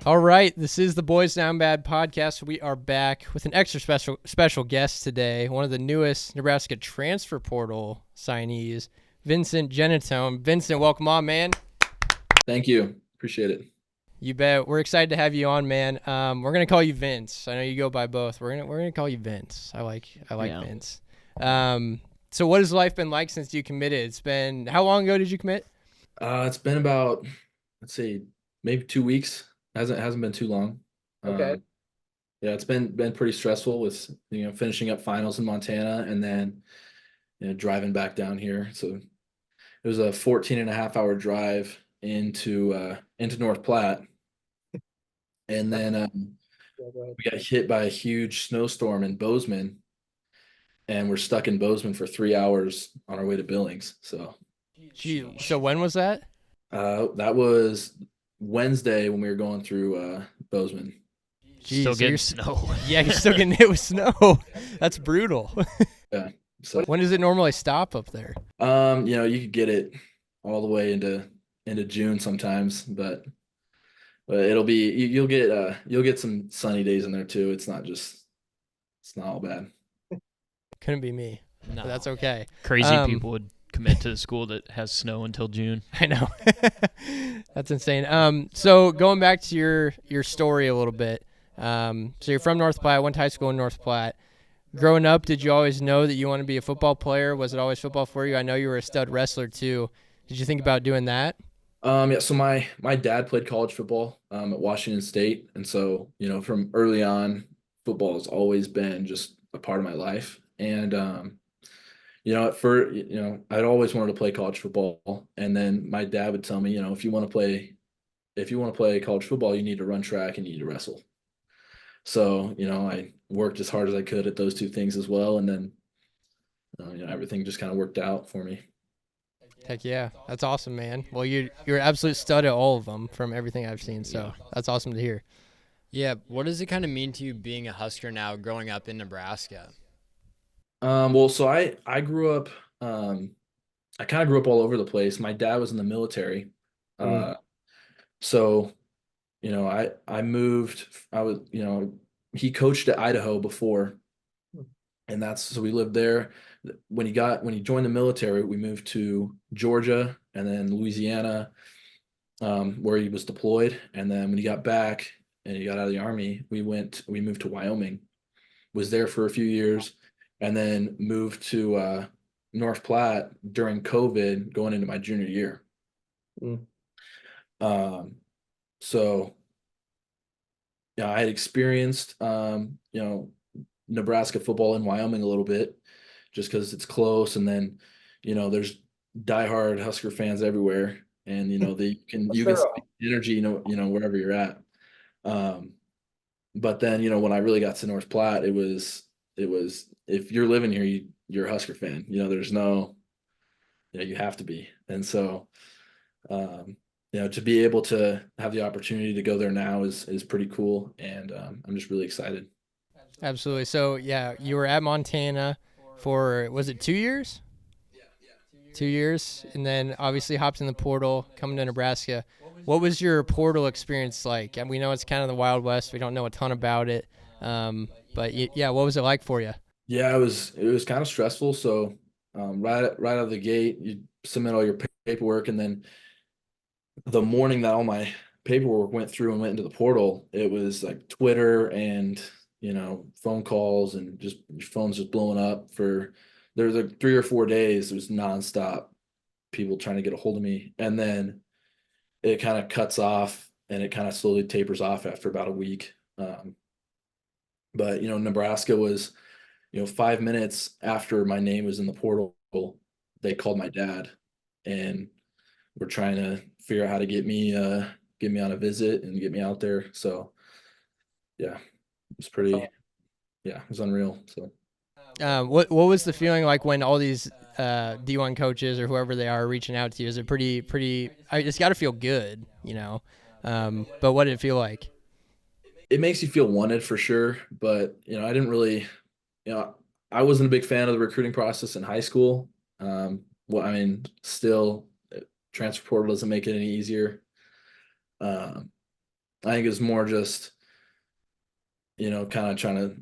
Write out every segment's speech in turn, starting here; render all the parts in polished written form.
All right, this is the Boys Down Bad podcast. We are back with an extra special guest today, one of the newest Nebraska transfer portal signees, Vincent Genatone. Vincent, welcome on, man. Thank you. Appreciate it. You bet. We're excited to have you on, man. We're gonna call you Vince. I know you go by both. We're gonna call you Vince. I like Yeah. Vince. So what has life been like since you committed? It's been how long ago did you commit? It's been about, let's see, maybe 2 weeks. Hasn't been too long. Okay. Yeah, it's been pretty stressful with finishing up finals in Montana and then driving back down here. So it was a 14 and a half hour drive into North Platte, and then we got hit by a huge snowstorm in Bozeman, and we're stuck in Bozeman for 3 hours on our way to Billings. So Gee, so when was that? that was Wednesday when we were going through Bozeman. Still Jeez, so getting snow. yeah, you're still getting hit with snow. That's brutal. Yeah. So When does it normally stop up there? you could get it all the way into June sometimes, but it'll be you'll get some sunny days in there too. It's not all bad. Couldn't be me. No. But that's okay. Crazy Um, people would commit to the school that has snow until June. I know. That's insane. So going back to your story a little bit. So you're from North Platte, went to high school in North Platte. Growing up, did you always know that you want to be a football player? Was it always football for you? I know you were a stud wrestler too. Did you think about doing that? Yeah, so my dad played college football at Washington State, and so from early on, football has always been just a part of my life. And I'd always wanted to play college football, and then my dad would tell me, if you want to play college football, you need to run track and you need to wrestle. So I worked as hard as I could at those two things as well, and then everything just kind of worked out for me. Heck yeah, that's awesome, man. Well, you're an absolute stud at all of them from everything I've seen. So that's awesome to hear. Yeah, what does it kind of mean to you being a Husker now, growing up in Nebraska? Well, so I grew up, I kind of grew up all over the place. My dad was in the military, uh, so I moved. I was he coached at Idaho before, and that's so we lived there. When he joined the military, we moved to Georgia and then Louisiana, where he was deployed. And then when he got back and he got out of the army, we moved to Wyoming. Was there for a few years, and then moved to North Platte during COVID, going into my junior year. Mm. Um, so I had experienced Nebraska football in Wyoming a little bit, just because it's close, and then there's diehard Husker fans everywhere, and you can see energy, wherever you're at. Um, but then when I really got to North Platte, it was if you're living here, you're a Husker fan. There's no, you have to be, and so to be able to have the opportunity to go there now is pretty cool, and I'm just really excited. Absolutely. So yeah, you were at Montana for was it 2 years? 2 years, and then obviously hopped in the portal, coming to Nebraska. What was your portal experience like? And we know it's kind of the Wild West. We don't know a ton about it, but yeah, what was it like for you? Yeah, it was kind of stressful. So right out of the gate, you submit all your paperwork, and then the morning that all my paperwork went through and went into the portal, it was like Twitter and phone calls, and just your phone's just blowing up for there was like 3 or 4 days. It was nonstop, people trying to get a hold of me, and then it kind of cuts off and it kind of slowly tapers off after about a week. But Nebraska was 5 minutes after my name was in the portal, they called my dad, and we're trying to figure out how to get me on a visit and get me out there. So yeah, it was pretty, yeah, it was unreal. So What was the feeling like when all these D1 coaches or whoever they are reaching out to you? Is it pretty? It's got to feel good, you know. But what did it feel like? it makes you feel wanted for sure, but I didn't really, you know, I wasn't a big fan of the recruiting process in high school. Well, I mean, still, transfer portal doesn't make it any easier. Um, I think it's more just, kind of trying to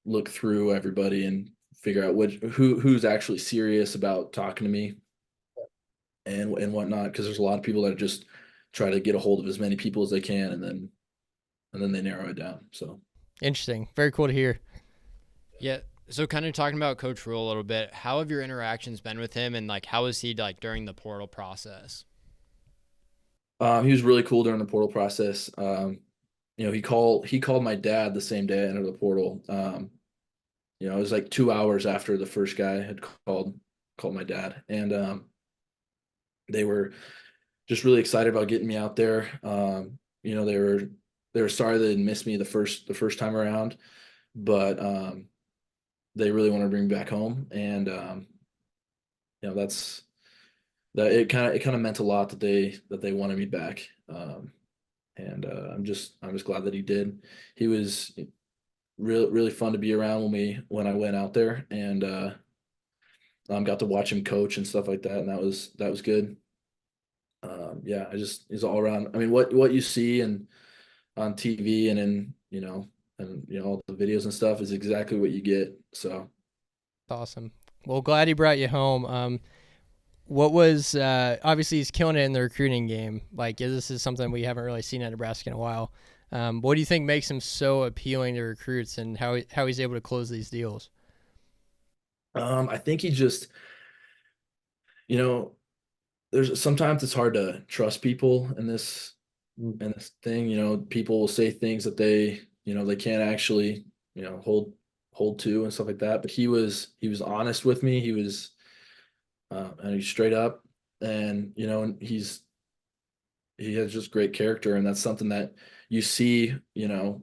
look through everybody and figure out who's actually serious about talking to me and whatnot. Because there's a lot of people that just try to get a hold of as many people as they can, and then they narrow it down. So Interesting. Very cool to hear. Yeah. So kind of talking about Coach Rule a little bit, how have your interactions been with him, and how was he during the portal process? he was really cool during the portal process. He called my dad the same day I entered the portal. It was like 2 hours after the first guy had called my dad, and they were just really excited about getting me out there. They were sorry they didn't miss me the first time around, but they really wanted to bring me back home, and that's that. It kind of meant a lot that they wanted me back, and I'm just glad that he did. He was really fun to be around when I went out there, and got to watch him coach and stuff like that, and that was good. Yeah, he's all around. I mean, what you see and on TV and all the videos and stuff is exactly what you get. So Awesome. Well, glad he brought you home. What was obviously he's killing it in the recruiting game. This is something we haven't really seen at Nebraska in a while. What do you think makes him so appealing to recruits, and how he's able to close these deals? I think he just, you know, there's sometimes it's hard to trust people in this thing. People will say things that they can't actually, hold to and stuff like that. But he was honest with me. And he's straight up, and and he has just great character, and that's something that you see, from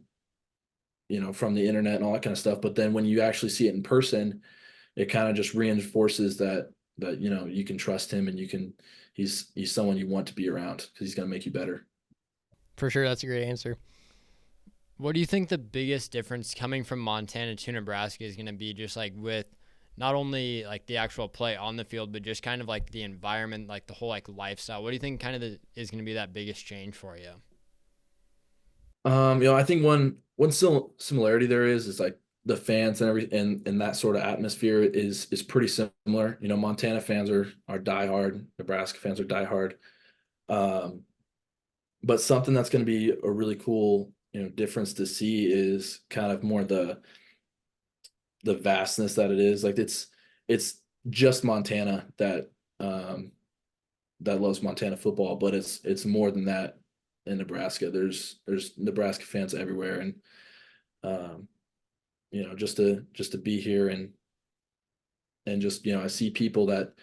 the internet and all that kind of stuff. But then when you actually see it in person, it kind of just reinforces that you can trust him, and he's someone you want to be around because he's going to make you better. For sure, that's a great answer. What do you think the biggest difference coming from Montana to Nebraska is going to be, just with not only the actual play on the field, but just kind of the environment, the whole lifestyle? What do you think kind of is going to be that biggest change for you? I think one still similarity there is the fans and and that sort of atmosphere is pretty similar. Montana fans are diehard, Nebraska fans are diehard. But something that's going to be a really cool, difference to see is kind of more the vastness that it is. It's just Montana that loves Montana football, but it's more than that in Nebraska. There's Nebraska fans everywhere, and just to be here and just I see people that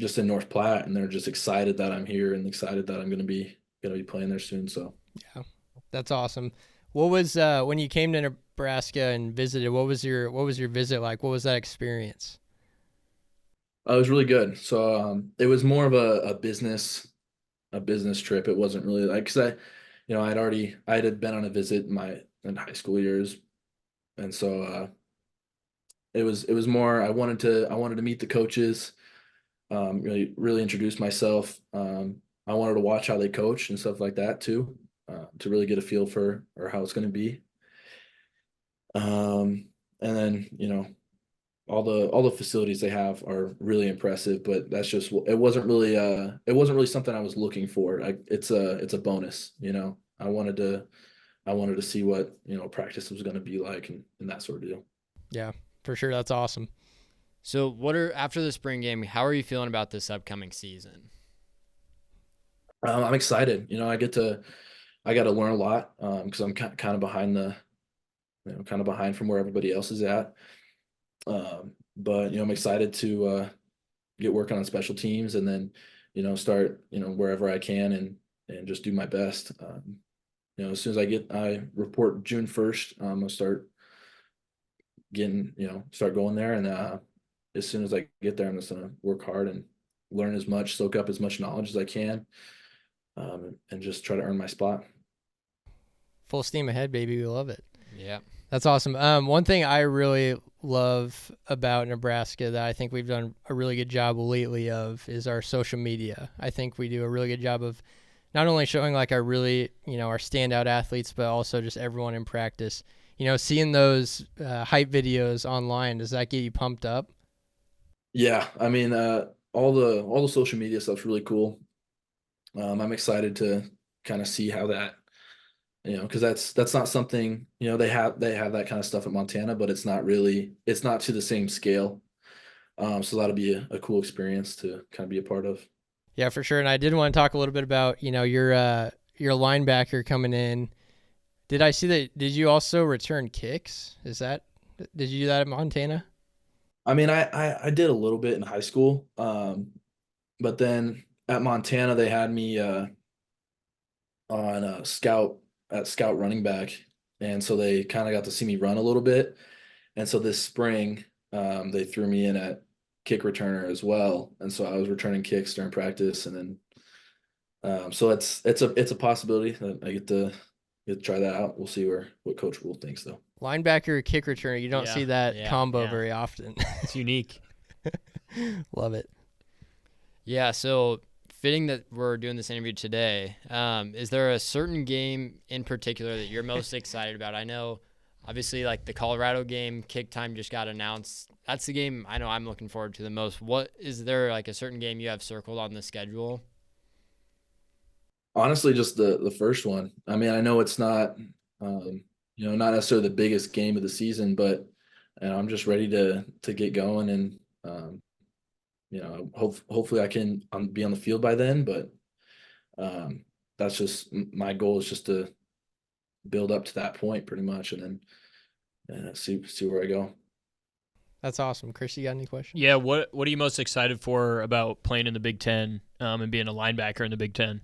just in North Platte, and they're just excited that I'm here and excited that I'm gonna be playing there soon. So Yeah, that's awesome. What was when you came to Nebraska and visited? What was your visit like? What was that experience? it was really good. So it was more of a business trip. It wasn't really because I had been on a visit in high school years, and so it was more I wanted to meet the coaches, really introduce myself. I wanted to watch how they coach and stuff like that too, to really get a feel for or how it's going to be. And then all the facilities they have are really impressive, but it wasn't really something I was looking for. It's a bonus. I wanted to see what practice was going to be like and that sort of deal. Yeah, for sure, that's awesome. So after the spring game, how are you feeling about this upcoming season? I'm excited. I got to learn a lot because I'm kind of behind from where everybody else is at. But I'm excited to get working on special teams, and then start wherever I can and just do my best. As soon as I report June 1st, I'll start going there, and as soon as I get there, I'm just gonna work hard and soak up as much knowledge as I can, and just try to earn my spot. Full steam ahead, baby. We love it. Yeah. That's awesome. One thing I really love about Nebraska that I think we've done a really good job lately of is our social media. I think we do a really good job of not only showing like our really, our standout athletes, but also just everyone in practice. Seeing those hype videos online, does that get you pumped up? Yeah, I mean, all the social media stuff's really cool. I'm excited to kind of see how that, because that's not something, they have that kind of stuff at Montana, but it's not to the same scale. So that'll be a cool experience to kind of be a part of. Yeah, for sure. And I did want to talk a little bit about, your linebacker coming in. Did I see that? Did you also return kicks? Did you do that at Montana? I mean, I did a little bit in high school, but then at Montana they had me on scout running back, and so they kind of got to see me run a little bit. And so this spring, they threw me in at kick returner as well, and so I was returning kicks during practice, and then so it's a possibility that I get to try that out. We'll see what Coach Rule thinks though. Linebacker, kick returner. You don't Yeah, see that yeah, combo yeah. very often. It's unique. Love it. Yeah, so fitting that we're doing this interview today, is there a certain game in particular that you're most excited about? I know, obviously, like the Colorado game, kick time just got announced. That's the game I know I'm looking forward to the most. What is there like a certain game you have circled on the schedule? Honestly, just the first one. I mean, I know it's not, not necessarily the biggest game of the season, but I'm just ready to get going, and hopefully I can be on the field by then. But that's just my goal, is just to build up to that point pretty much, and then see where I go. That's awesome. Chris, you got any questions? Yeah, what are you most excited for about playing in the Big Ten and being a linebacker in the Big Ten?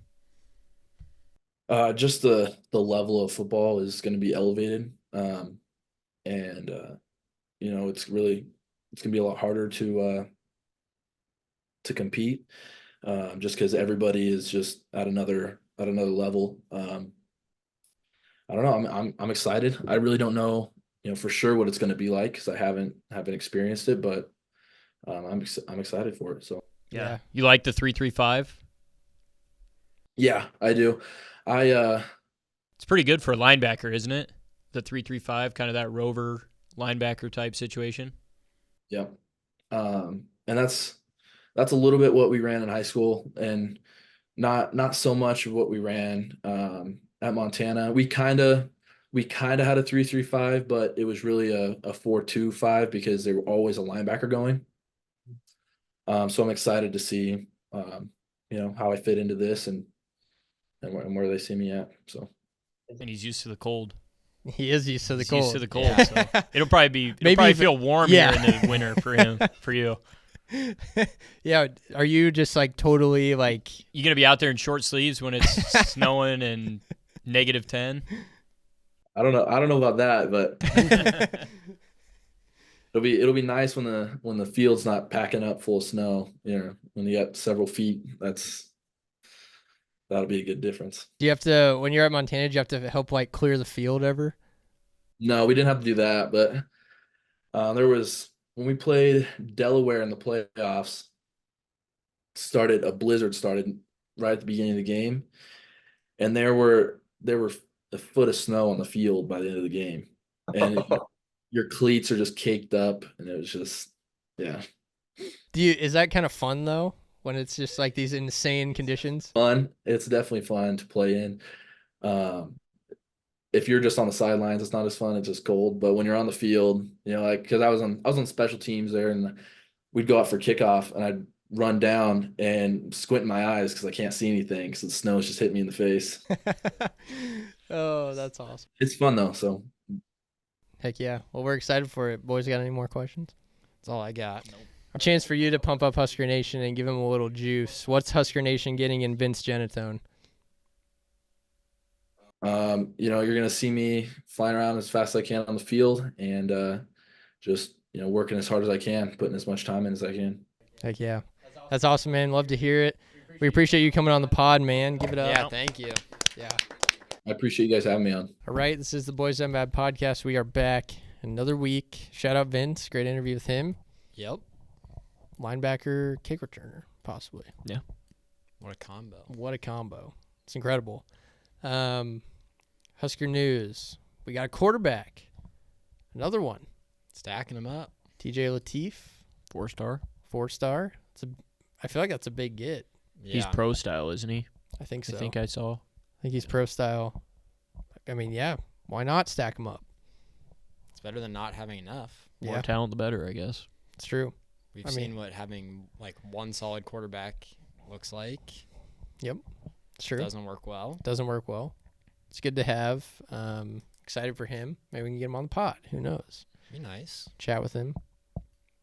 Just the level of football is going to be elevated, and it's going to be a lot harder to compete, just because everybody is just at another level. I don't know. I'm excited. I really don't know, for sure what it's going to be like, because I haven't experienced it, but I'm excited for it. So Yeah. You like the 3-3-5? yeah, I do. It's pretty good for a linebacker, isn't it? The 3-3-5, kind of that rover linebacker type situation. Yeah. And that's a little bit what we ran in high school, and not so much of what we ran at Montana. We kind of had a 3-3-5, but it was really a 4-2-5, because there were always a linebacker going. So I'm excited to see how I fit into this, and where they see me at. So. And he's used to the cold. He is used to the He's cold. used to the cold, Yeah. so it'll probably Maybe feel warm yeah. here in the winter for him, for you. Yeah. Are you just like totally like? You gonna be out there in short sleeves when it's snowing and -10? I don't know about that, but it'll be nice when the field's not packing up full of snow. When you got several feet, that'll be a good difference. Do you have to, when you're at Montana, do you have to help like clear the field ever? No, we didn't have to do that, but there was, when we played Delaware in the playoffs, a blizzard started right at the beginning of the game, and there were a foot of snow on the field by the end of the game, and your cleats are just caked up, and it was just, yeah. Is that kind of fun though, when it's just like these insane conditions? Fun. It's definitely fun to play in. If you're just on the sidelines, it's not as fun. It's just cold. But when you're on the field, like, because I was on special teams there, and we'd go out for kickoff, and I'd run down and squint my eyes because I can't see anything because the snow's just hitting me in the face. Oh, that's awesome. It's fun though. So Heck yeah. Well, we're excited for it. Boys, got any more questions? That's all I got. A chance for you to pump up Husker Nation and give them a little juice. What's Husker Nation getting in Vince Genatone? you're gonna see me flying around as fast as I can on the field, and just working as hard as I can, putting as much time in as I can. Heck yeah. That's awesome, man. Love to hear it. We appreciate you coming on the pod, man. Give it up. Yeah, thank you. Yeah. I appreciate you guys having me on. All right. This is the Boys Done Bad podcast. We are back another week. Shout out Vince. Great interview with him. Yep. Linebacker, kick returner, possibly. What a combo. What a combo. It's incredible. Husker news. We got a quarterback. Another one. Stacking them up. TJ Lateef, 4-star. 4-star. I feel like that's a big get. Yeah. He's pro style, isn't he? I think so. I think I saw. I think he's pro style. I mean, yeah. Why not stack him up? It's better than not having enough. More Yeah, talent, the better, I guess. it's true. We've I seen mean- what having like one solid quarterback looks like. It's true. Doesn't work well. Doesn't work well. It's good to have. Excited for him. Maybe we can get him on the pot. Who knows? Be nice. Chat with him.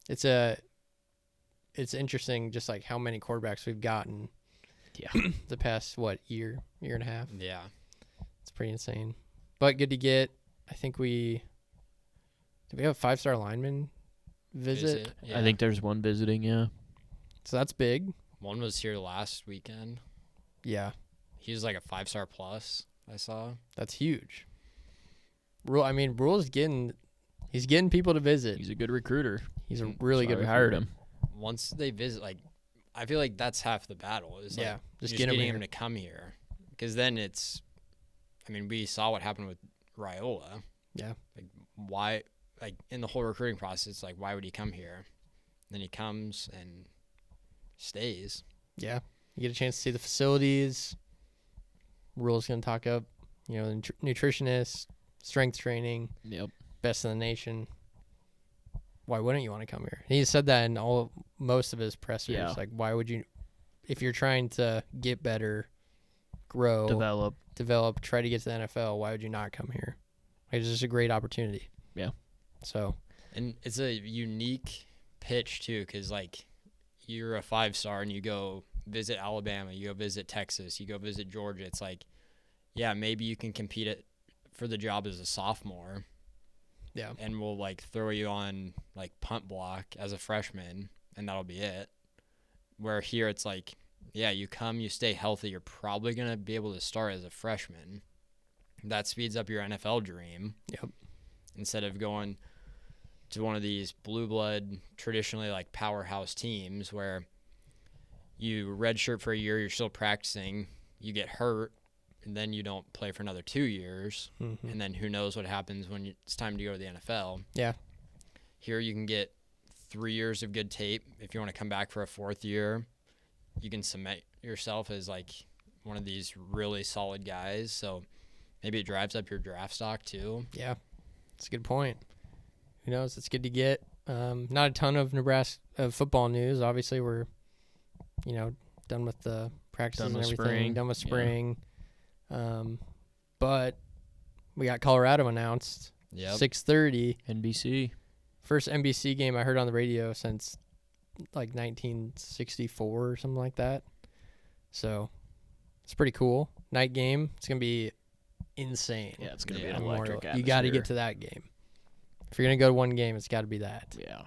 It's interesting just like how many quarterbacks we've gotten Yeah. the past year and a half. Yeah. It's pretty insane. But good to get. I think did we have a 5-star lineman visit? Yeah. I think there's one visiting, yeah. So that's big. One was here last weekend. Yeah, He was like a 5-star plus, I saw. that's huge. Rule's he's getting people to visit. He's a good recruiter. He's a really good We hired recruiter. him. Once they visit, like, I feel like that's half the battle. Is like, Yeah, just just get him getting here. him to come here. Because then we saw what happened with Raiola. Yeah. Like, why, like, in the whole recruiting process, like, why would he come here? Then he comes and stays. Yeah, you get a chance to see the facilities. Rule's gonna talk up, the nutritionist, strength training, Yep. best in the nation. Why wouldn't you want to come here? He said that in most of his pressers. Yeah. Like, why would you, if you're trying to get better, grow, Develop. try to get to the NFL, why would you not come here? Like, it's just a great opportunity. Yeah. So, And it's a unique pitch, too, because, like, you're a 5-star and you go visit Alabama, you go visit Texas, you go visit Georgia. It's like, yeah, maybe you can compete for the job as a sophomore. Yeah. And we'll, like, throw you on, like, punt block as a freshman, and that'll be it. Where here it's like, yeah, you come, you stay healthy, you're probably going to be able to start as a freshman. That speeds up your NFL dream. Yep. Instead of going to one of these blue blood, traditionally like powerhouse teams where you redshirt for a year, you're still practicing, you get hurt, and then you don't play for another 2 years. mhm. And then who knows what happens when it's time to go to the NFL. Yeah. Here you can get 3 years of good tape. If you want to come back for a 4th year, you can cement yourself as like one of these really solid guys. So maybe it drives up your draft stock too. Yeah, that's a good point. Who knows? It's good to get. Not a ton of Nebraska football news. Obviously, we're, done with the practices Done and with everything. spring. Done with Yeah. spring. But we got Colorado announced. Yep. 6:30. NBC. First NBC game I heard on the radio since like 1964 or something like that. So it's pretty cool. Night game. It's gonna be insane. Yeah, it's going to Yeah. be an Memorial. electric You got to atmosphere. get to that game. If you're gonna go to one game, it's got to be that. Yeah.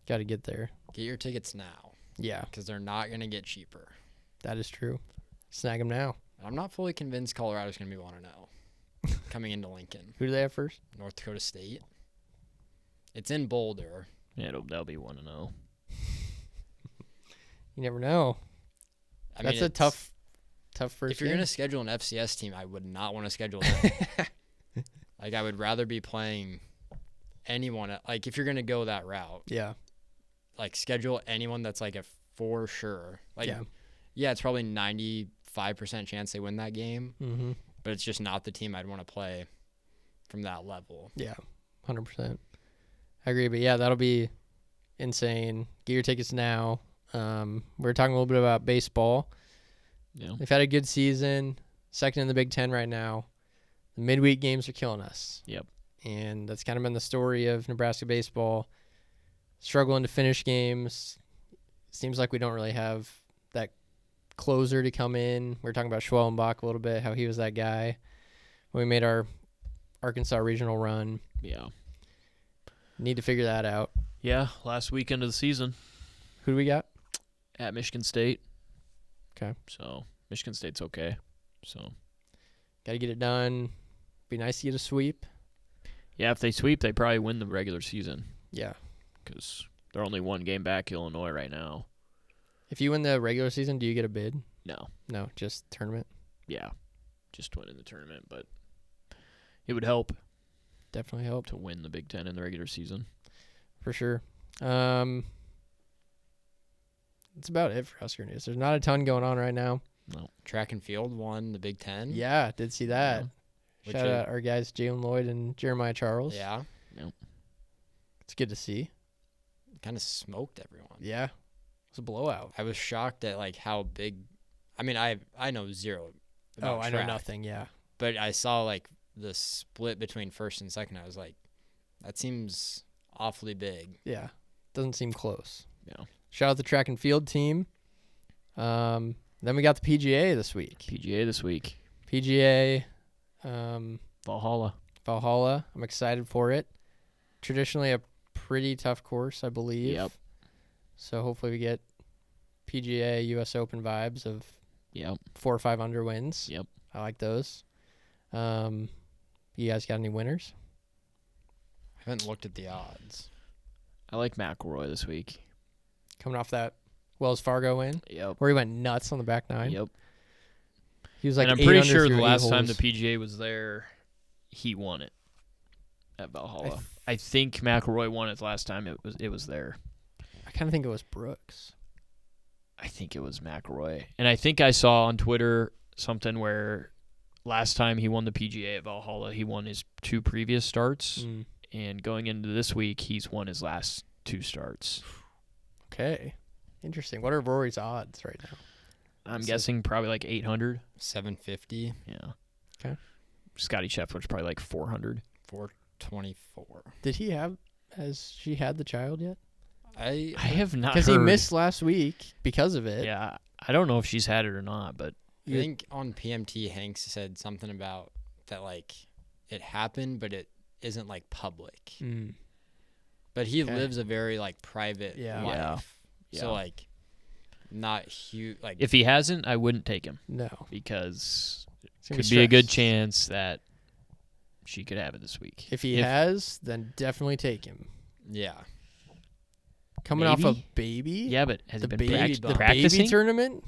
Got to get there. Get your tickets now Yeah, because they're not going to get cheaper. that is true. Snag them now. I'm not fully convinced Colorado's going to be 1-0 coming into Lincoln. Who do they have first? North Dakota State. It's in Boulder. Yeah, that'll be 1-0. You never know. I That's mean, a it's- tough first If you're game. going to schedule an FCS team, I would not want to schedule them. Like, I would rather be playing anyone. Like, if you're going to go that route, Yeah, like, schedule anyone that's, like, a for sure. Like, yeah. yeah, it's probably 95% chance they win that game, Mm-hmm. but it's just not the team I'd want to play from that level. Yeah, 100%. I agree, but yeah, that'll be insane. Get your tickets now. We're talking a little bit about baseball. Yeah. They've had a good season, second in the Big Ten right now. The midweek games are killing us. Yep. And that's kind of been the story of Nebraska baseball. Struggling to finish games. Seems like we don't really have that closer to come in. We were talking about Schwellenbach a little bit, how he was that guy when we made our Arkansas regional run. Yeah. Need to figure that out. Yeah, last weekend of the season Who do we got? at Michigan State. Okay. So, Michigan State's okay. So, Got to get it done. Be nice to get a sweep. yeah, if they sweep, they probably win the regular season Yeah. because they're only one game back Illinois right now. If you win the regular season, do you get a bid? No. No, just tournament. Yeah, just winning the tournament, but it would help Definitely help to win the Big Ten in the regular season. for sure. That's about it for Husker news. There's not a ton going on right now. No. Track and field won the Big Ten. Yeah, did see that. Which Shout out our guys Jalen Lloyd and Jeremiah Charles. Yeah. It's good to see. Kind of smoked everyone. Yeah, it was a blowout. I was shocked at like how big. I mean, I know zero. About I know track, nothing. Yeah, But I saw like the split between first and second. I was like, that seems awfully big. yeah, doesn't seem close. Yeah. Shout out the track and field team. Then we got the PGA this week. PGA, Valhalla. I'm excited for it. Traditionally a pretty tough course, I believe. Yep. So hopefully we get PGA US Open vibes of Yep. 4 or 5 under wins. Yep. I like those. You guys got any winners? I haven't looked at the odds. I like McElroy this week. Coming off that Wells Fargo win, Yep. where he went nuts on the back nine. Yep. He was like, and I'm 8 pretty under sure through the 8 last time the holes. PGA was there, he won it at Valhalla. I think McElroy won it last time it was there. I kind of think it was Brooks. I think it was McElroy. And I think I saw on Twitter something where last time he won the PGA at Valhalla, he won his 2 previous starts. And going into this week, he's won his last 2 starts. Okay. Interesting. What are Rory's odds right now? I'm guessing probably like 800. 750. Yeah. Okay. Scotty Scheffler's probably like 400. 424. Has she had the child yet? I have not Because heard. he missed last week because of it. Yeah. I don't know if she's had it or not, but I think on PMT, Hanks said something about that, like, it happened, but it isn't, like, public. But he lives a very, like, private life. Yeah. So, like, not huge. Like, if he hasn't, I wouldn't take him. No. Because It's gonna could be a good stressed. chance that she could have it this week. If he has, then definitely take him. yeah. Coming off a Maybe? baby? Yeah, but has The he been baby, the practicing? baby tournament?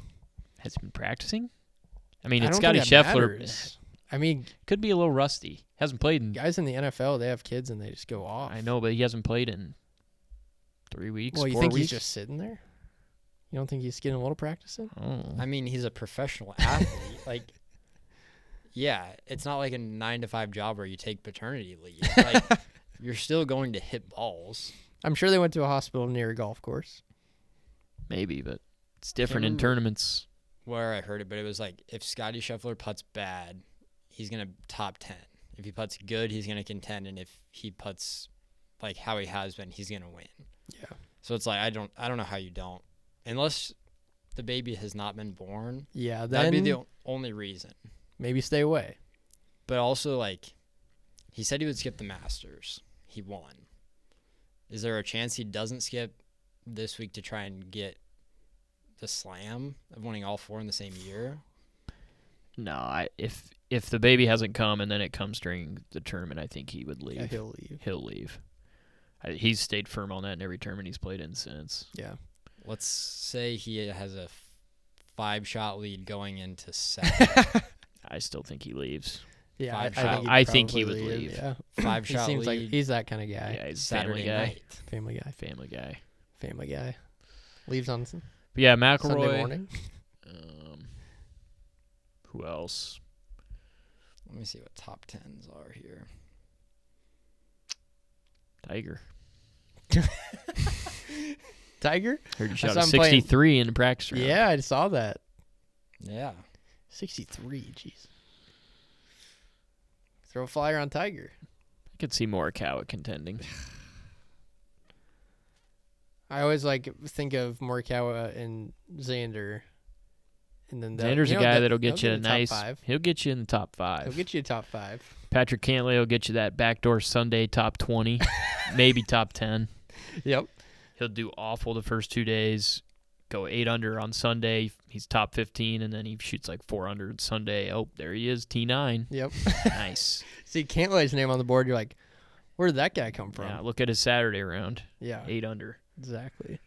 Has he been practicing? I mean, I it's don't Scotty think that Scheffler. matters. I mean, Could be a little rusty. Hasn't played in. guys in the NFL, they have kids and they just go off. I know, but he hasn't played in 3 weeks. Well, you 4 think weeks? he's just sitting there? You don't think he's getting a little practice in? Oh. I mean, he's a professional athlete. Like, yeah, it's not like a 9-to-5 job where you take paternity leave. Like, you're still going to hit balls. I'm sure they went to a hospital near a golf course. Maybe, but it's different in remember. tournaments. Where I heard it, but it was like, if Scotty Scheffler putts bad, he's going to top 10. If he putts good, he's going to contend. And if he putts like how he has been, he's going to win. Yeah. So it's like, I don't know how you don't. Unless the baby has not been born. Yeah, That'd then be the only reason. maybe stay away. But also, like, he said he would skip the Masters. He won. Is there a chance he doesn't skip this week to try and get the slam of winning all 4 in the same year? No, if the baby hasn't come and then it comes during the tournament, I think he would leave. Yeah, he'll leave. He'll leave. He's stayed firm on that in every tournament he's played in since. Yeah. Let's say he has a 5-shot lead going into 7. I still think he leaves. Yeah, I think he would probably leave. Yeah. 5-shot He seems like lead he's that kind of guy. Yeah, he's a Saturday family guy. night. Family guy. Family guy. Family guy. Leaves on But yeah, Sunday McElroy. morning. Who else? Let me see what top 10s are here. Tiger. Tiger? Heard you I shot saw a him playing- 63 in the practice round. Yeah, I saw that. Yeah. 63, jeez. Throw a flyer on Tiger. I could see Morikawa contending. I always think of Morikawa and Xander. And then Xander's a guy that'll get you a in the top nice. 5. He'll get you in the top 5. He'll get you a top 5. Patrick Cantlay will get you that backdoor Sunday top 20, maybe top 10. Yep. He'll do awful the first 2 days, go 8 under on Sunday. He's top 15, and then he shoots like 4 under on Sunday. Oh, there he is, T9. Yep. Nice. See Cantlay's name on the board, you're like, where did that guy come from? Yeah, look at his Saturday round. Yeah. 8 under. Exactly.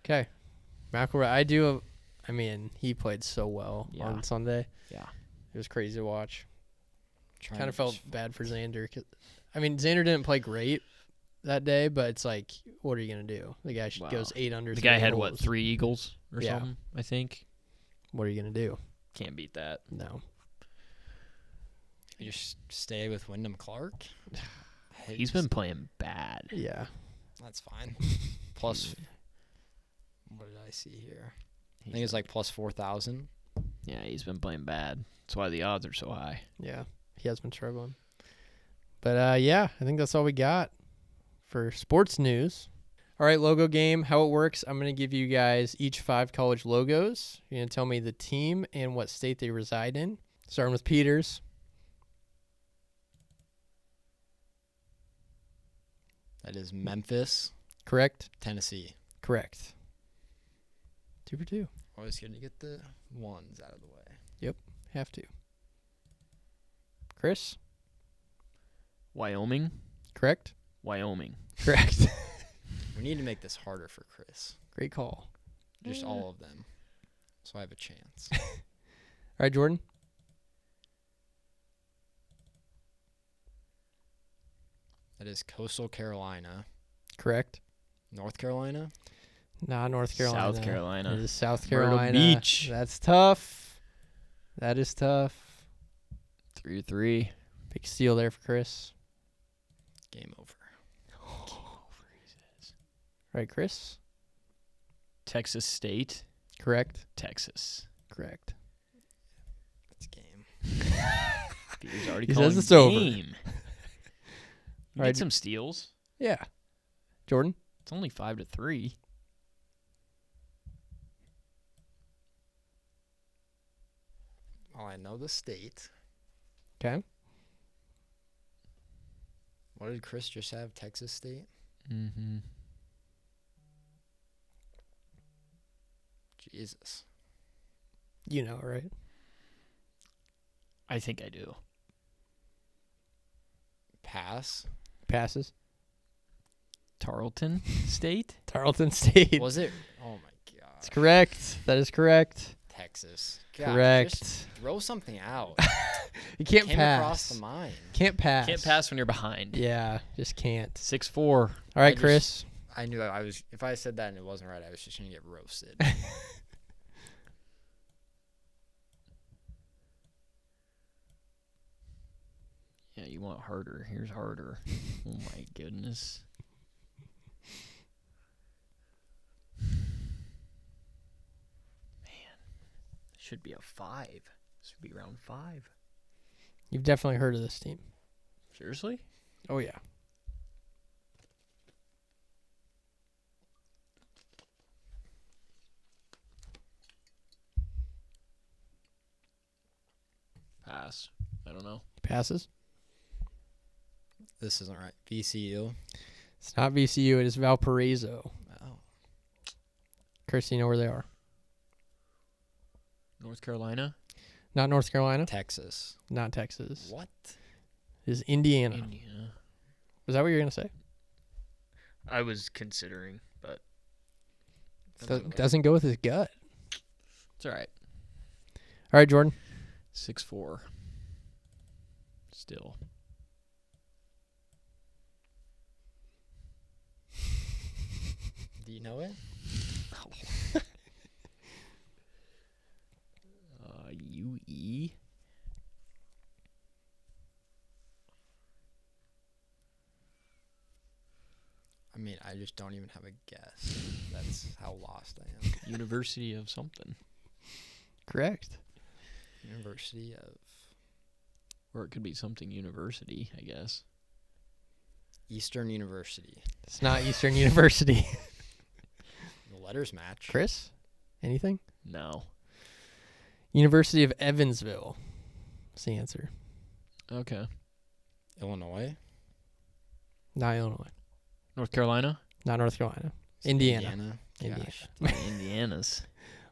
Okay. McElroy, he played so well Yeah. on Sunday. Yeah. was crazy to watch. Trying Kind of to felt just- bad for Xander. I mean, Xander didn't play great that day, but it's like, what are you going to do? The guy Wow. goes 8 under. The 3 guy had, holes. 3 eagles or Yeah. something, I think. What are you going to do? Can't beat that. No. You just stay with Wyndham Clark. He's been playing bad. Yeah. That's fine. Plus, what did I see here? I think it's like plus 4,000. Yeah, he's been playing bad. That's why the odds are so high. Yeah. He has been struggling. But, yeah, I think that's all we got for sports news. All right, logo game, how it works. I'm going to give you guys each 5 college logos. You're going to tell me the team and what state they reside in. Starting with Peters. That is Memphis, Correct? Tennessee. Correct. 2 for 2. Always good to get the ones out of the way. Have to. Chris? Wyoming. Correct? Wyoming. Correct. We need to make this harder for Chris. Great call. Just all of them. So I have a chance. All right, Jordan? That is Coastal Carolina. Correct. North Carolina? Nah, North Carolina. South Carolina. It is South Myrtle Carolina. Beach. That's tough. That is tough. 3-3. Big steal there for Chris. Game over. All right, Chris? Texas State. Correct. Texas. Correct. That's game. Peter's already He calling says it's over. game. You Right. get some steals. Yeah. Jordan? It's only 5-3. Well, I know the state. Okay. What did Chris just have? Texas State? Mm-hmm. Jesus. You know, right? I think I do. Pass. Passes. Tarleton State. Tarleton State. Was it? Oh my god. It's correct. That is correct. Texas. God, Correct. Just throw something out. You can't Came pass. across the mind. Can't pass. Can't pass when you're behind. Yeah, just can't. 6-4. All right, just- Chris. I knew I was. If I said that and it wasn't right, I was just gonna get roasted. Yeah, you want harder. Here's harder. Oh my goodness. Man, should be a 5. Should be round 5. You've definitely heard of this team. Seriously? Oh, yeah. Pass. I don't know. Passes. This isn't right. VCU. It's not VCU. It is Valparaiso. Oh. Chris, you know where they are? North Carolina? Not North Carolina. Texas. Not Texas. What? It is Indiana. Indiana. Was that what you were going to say? I was considering, but Doesn't go with his gut. it's all right. All right, Jordan. 6-4. Still. Do you know it? UE. I mean, I just don't even have a guess. That's how lost I am. University of something. Correct. University of Or it could be something university, I guess. Eastern University. It's not Eastern University. The letters match. Chris? Anything? No. University of Evansville. That's the answer. Okay. Illinois. Not Illinois. North Carolina? Not North Carolina. It's Indiana. Indiana. Indiana. Gosh. Indiana's.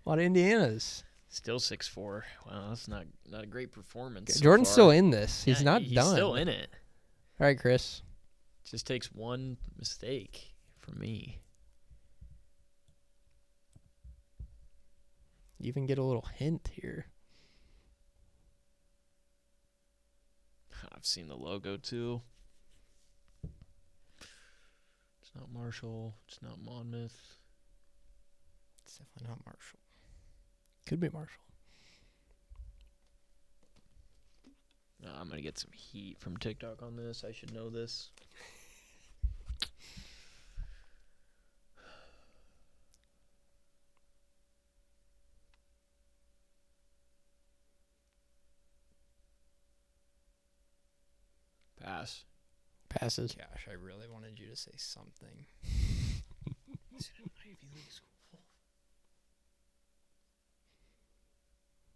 A lot of Indianas. Still 6-4. Wow, that's not a great performance. so Jordan's far. still in this. He's Yeah, not he's done. still in it. All right, Chris. Just takes one mistake from me. You even get a little hint here. I've seen the logo too. It's not Marshall. It's not Monmouth. It's definitely not Marshall. Could be Marshall. No, I'm gonna get some heat from TikTok on this. I should know this. Pass. Passes. Gosh, I really wanted you to say something. Is it an Ivy League school?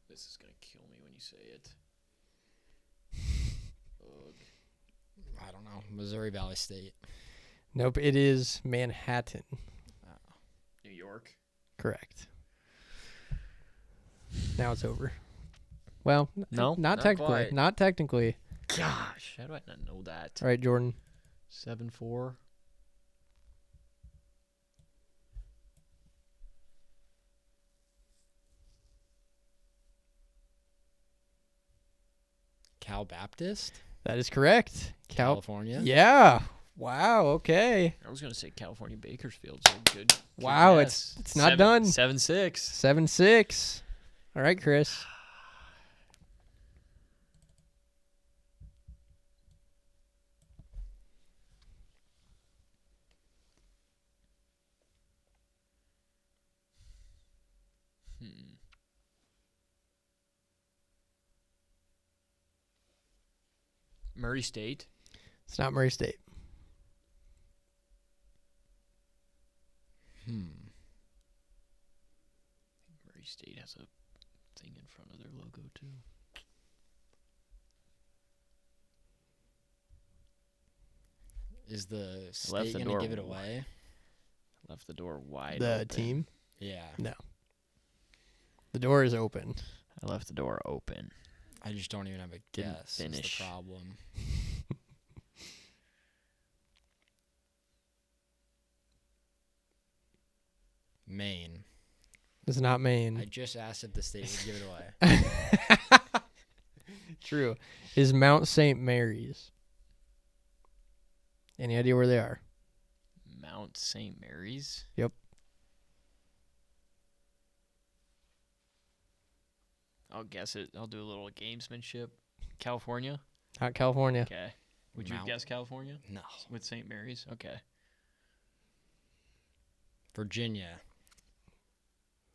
This is gonna kill me when you say it. Ugh. I don't know. Missouri Valley State. Nope, it is Manhattan. New York. Correct. Now it's over. Well, No, not not technically. quite. Not technically. Gosh, how do I not know that? All right, Jordan. 7-4. Cal Baptist, That is correct. California. Yeah. Wow. Okay. I was gonna say California Bakersfield. So good. Wow, guess. it's not done. 7-6. 7-6. All right, Chris. Murray State. It's not Murray State. Murray State has a thing in front of their logo too. Is the left state the going door to give it wide. away? Left the door wide. The open. team. Yeah. No. The door is open. I left the door open. I just don't even have a Didn't guess. finish. Is the problem. Maine. It's not I Maine. just asked if the state would give it away. True. Is Mount St. Mary's. Any idea where they are? Mount St. Mary's. Yep. I'll guess it. I'll do a little gamesmanship. California. Not California. Okay. Would you Mount- guess California No. with St. Mary's? Okay. Virginia.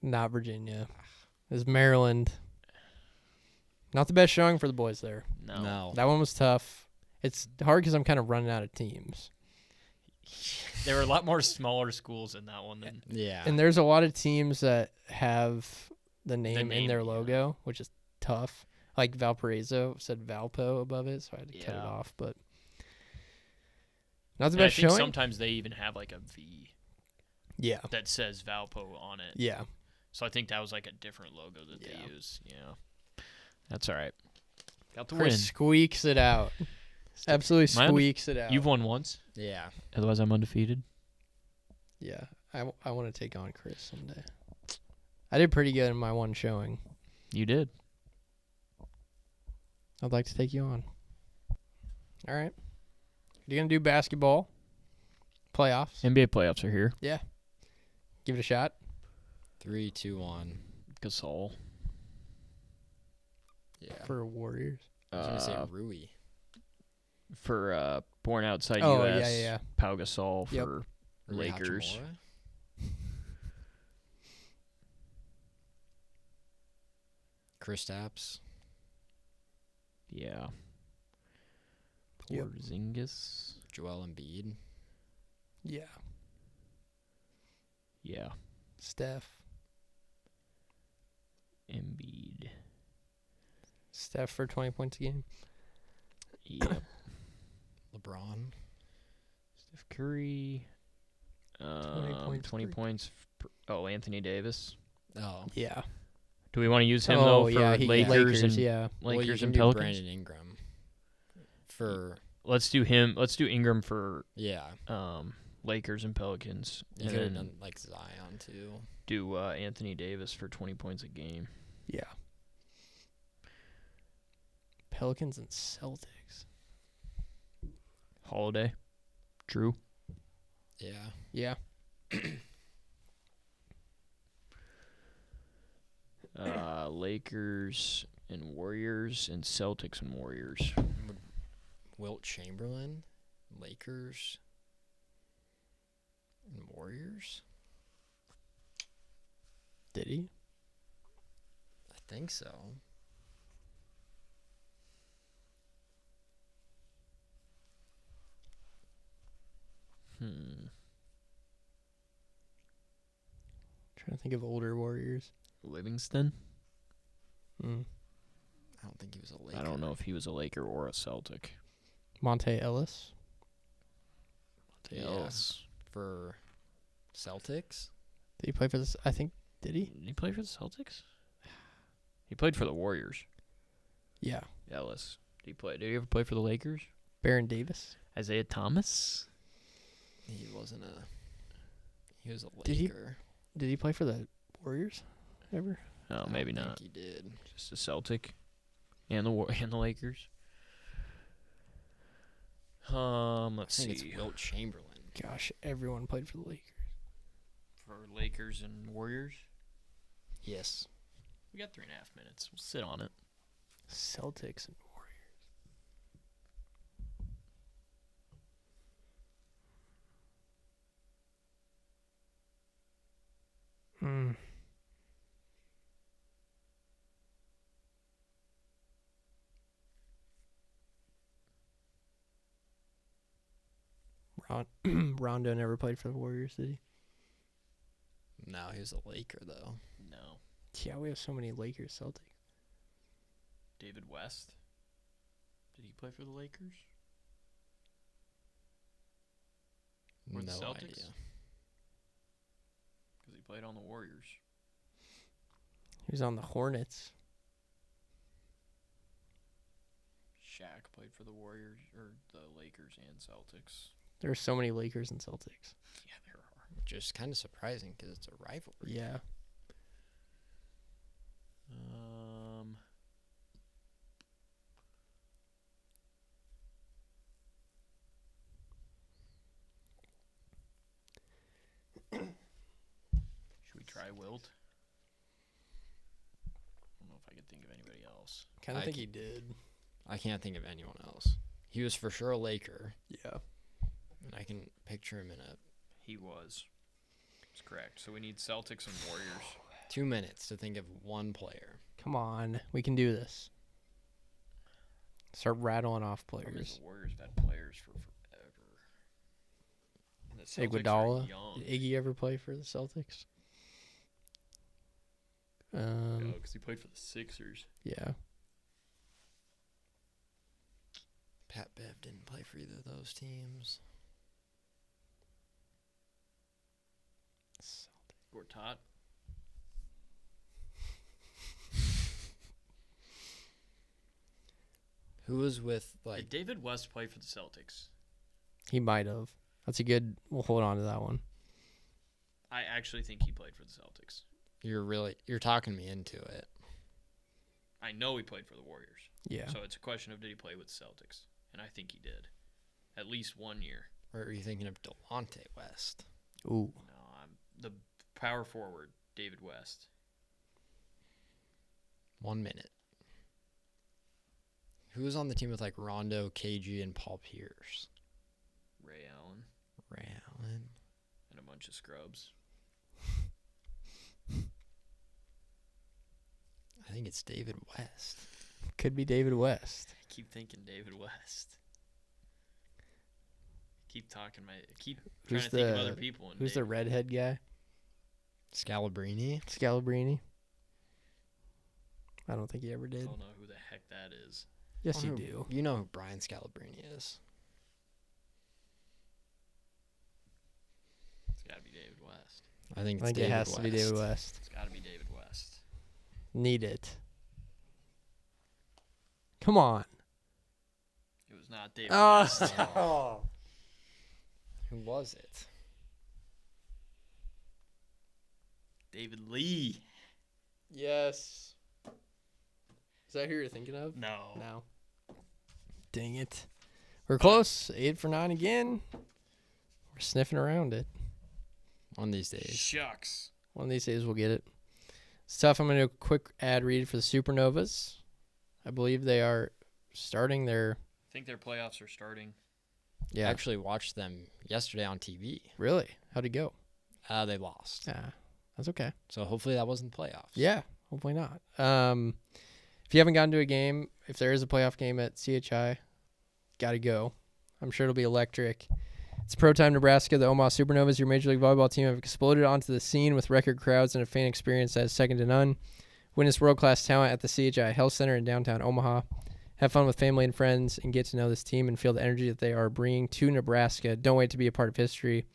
Not Virginia. It's Maryland. Not the best showing for the boys there. No. That one was tough. It's hard because I'm kind of running out of teams. There were a lot more smaller schools in that one than. Yeah. And there's a lot of teams that have the name in name, their yeah. logo, which is tough. Like Valparaiso said Valpo above it, so I had to cut it Yeah. off. But not the And I best think showing. sometimes they even have like a V Yeah. that says Valpo on it. Yeah. So I think that was like a different logo that Yeah. they use. Yeah. That's all right. Got the Chris win. squeaks it out. Absolutely Am I squeaks it out. You've won once. Yeah. Otherwise, I'm undefeated. Yeah. I want to take on Chris someday. I did pretty good in my one showing. You did. I'd like to take you on. All right. You going to do basketball? Playoffs? NBA playoffs are here. Give it a shot. 3, 2, 1. Gasol. Yeah. For Warriors. I was going to say Rui. For Born Outside Oh, US. yeah. Pau Gasol Yep. for Rui Lakers. Hachimura? Kristaps. Yeah. Yep. Porzingis. Joel Embiid. Yeah. Yeah. Steph. Embiid. Steph for 20 points a game. Yep. LeBron. Steph Curry. 20 points. Anthony Davis. Oh. Yeah. Do we want to use him though for he- Lakers, and yeah. Well, you Lakers can and do Pelicans? Brandon Ingram. For Let's do him. Let's do Ingram for yeah. Lakers and Pelicans, You and could have then done like Zion too. do Anthony Davis for 20 points a game. Yeah. Pelicans and Celtics. Holiday. Drew. Yeah. Yeah. Lakers and Warriors and Celtics and Warriors. Wilt Chamberlain, Lakers, and Warriors. Did he? I think so. Trying to think of older Warriors. Livingston. Mm. I don't think he was a Laker. I don't know if he was a Laker or a Celtic. Monte Ellis. Yeah. Ellis. For Celtics. Did he play for this? I think. Did he? Did he play for the Celtics? He played for the Warriors. Yeah. Ellis. Did he ever play for the Lakers? Baron Davis. Isaiah Thomas. He wasn't a. He was a Laker. Did he- Did he play for the Warriors ever? Oh, I maybe don't not. think he did. Just a Celtic. And the Lakers. Let's I think see. it's Wilt Chamberlain. Gosh, everyone played for the Lakers. For Lakers and Warriors. Yes. We got 3.5 minutes. We'll sit on it. Celtics and Warriors. Rondo never played for the Warriors, did he? No, he was a Laker though. No. Yeah, we have so many Lakers, Celtics. David West. Did he play for the Lakers? Or the No Celtics? idea. Because he played on the Warriors. He was on the Hornets. Shaq played for the Warriors or the Lakers and Celtics. There are so many Lakers and Celtics. Yeah, there are. Which is kind of surprising because it's a rivalry. Yeah. Should we try Wilt? I don't know if I could think of anybody else. Kind of I think can- he did. I can't think of anyone else. He was for sure a Laker, Yeah. and I can picture him in a He was. That's correct. So we need Celtics and Warriors. 2 minutes to think of one player. Come on. We can do this. Start rattling off Problem is players. the Warriors have had players for forever. And the Celtics are Iguodala. young. Did Iggy ever play for the Celtics? No, because he played for the Sixers. Yeah. Pat Bev didn't play for either of those teams. Gortat. Who was with Did like David West play for the Celtics? He might have. That's a good. We'll hold on to that one. I actually think he played for the Celtics. you're talking me into it. I know he played for the Warriors. Yeah. So it's a question of did he play with the Celtics? And I think he did. At least 1 year. Or are you thinking of Delonte West? Ooh. No, I'm the power forward, David West. 1 minute. Who was on the team with like Rondo, KG, and Paul Pierce? Ray Allen Ray Allen. and a bunch of scrubs. I think it's David West. Could be David West. I keep thinking David West. Keep talking keep trying Who's to think of the- other people. And Who's the redhead guy? Scalabrini. Scalabrini. I don't think he ever I did. don't know who the heck that is. Yes, you Oh, do. You know who Brian Scalabrini is. It's got to be David West. I think I it's think it David has West. to be David West. It's got to be David West. Need it. Come on. It was not David West. Oh. Who was it? David Lee. Yes. Is that who you're thinking of? No. No. Dang it. We're close. 8 for 9 again. We're sniffing around it. One of these days. Shucks. One of these days we'll get it. It's tough. I'm going to do a quick ad read for the Supernovas. I believe they are starting their... I think their playoffs are starting. Yeah. I actually watched them yesterday on TV. Really? How'd it go? They lost. Yeah. That's okay. So hopefully that wasn't the playoffs. Yeah. Hopefully not. If you haven't gotten to a game, if there is a playoff game at CHI, got to go. I'm sure it'll be electric. It's Pro Time Nebraska. The Omaha Supernovas, your Major League Volleyball team, have exploded onto the scene with record crowds and a fan experience that is second to none. Witness world-class talent at the CHI Health Center in downtown Omaha. Have fun with family and friends and get to know this team and feel the energy that they are bringing to Nebraska. Don't wait to be a part of history.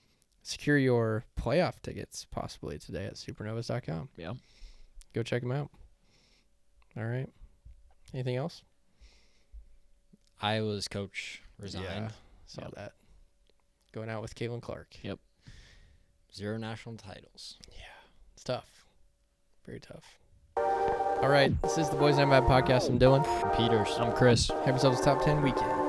Secure your playoff tickets possibly today at supernovas.com. Yeah. Go check them out. All right. Anything else? Iowa's coach resigned. Yeah, saw that. Going out with Caitlin Clark. Yep. 0 national titles. Yeah, it's tough. Very tough. All right, this is the Boys Not Bad podcast. I'm Dylan. Peters. I'm Chris. Have yourselves a top 10 weekend.